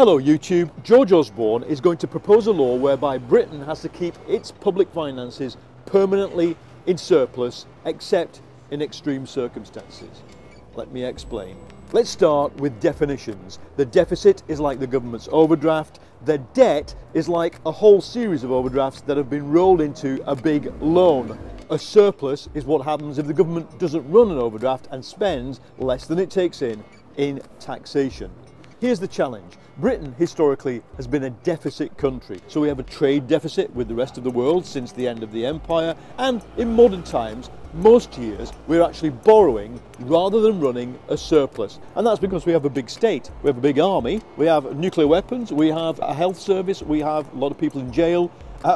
Hello YouTube, George Osborne is going to propose a law whereby Britain has to keep its public finances permanently in surplus except in extreme circumstances. Let me explain. Let's start with definitions. The deficit is like the government's overdraft. The debt is like a whole series of overdrafts that have been rolled into a big loan. A surplus is what happens if the government doesn't run an overdraft and spends less than it takes in taxation. Here's the challenge. Britain historically has been a deficit country, so we have a trade deficit with the rest of the world since the end of the empire, and in modern times most years we're actually borrowing rather than running a surplus, and that's because we have a big state, we have a big army, we have nuclear weapons, we have a health service, we have a lot of people in jail,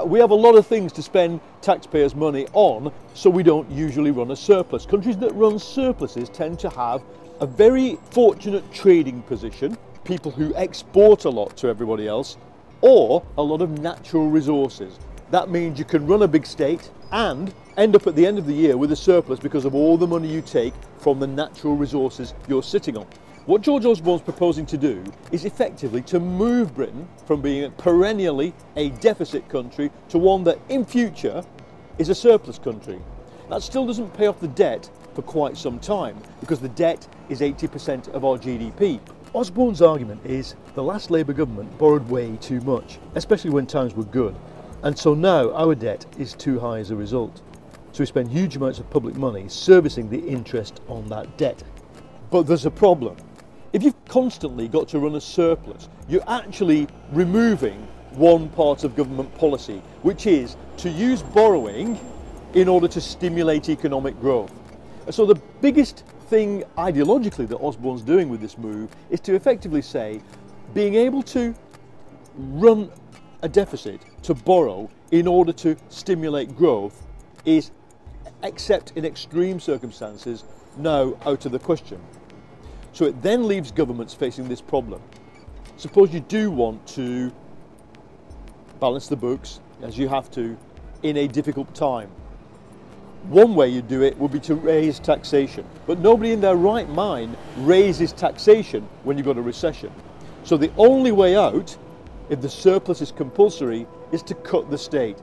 we have a lot of things to spend taxpayers' money on, so we don't usually run a surplus. Countries that run surpluses tend to have a very fortunate trading position, people who export a lot to everybody else, or a lot of natural resources. That means you can run a big state and end up at the end of the year with a surplus because of all the money you take from the natural resources you're sitting on. What George Osborne's proposing to do is effectively to move Britain from being perennially a deficit country to one that in future is a surplus country. That still doesn't pay off the debt for quite some time because the debt is 80% of our GDP. Osborne's argument is the last Labour government borrowed way too much, especially when times were good, and so now our debt is too high as a result. So we spend huge amounts of public money servicing the interest on that debt. But there's a problem. If you've constantly got to run a surplus, you're actually removing one part of government policy, which is to use borrowing in order to stimulate economic growth. So the biggest thing ideologically that Osborne's doing with this move is to effectively say being able to run a deficit, to borrow in order to stimulate growth is, except in extreme circumstances, now out of the question. So it then leaves governments facing this problem. Suppose you do want to balance the books, as you have to, in a difficult time. One way you do it would be to raise taxation, but nobody in their right mind raises taxation when you've got a recession. So the only way out, if the surplus is compulsory, is to cut the state.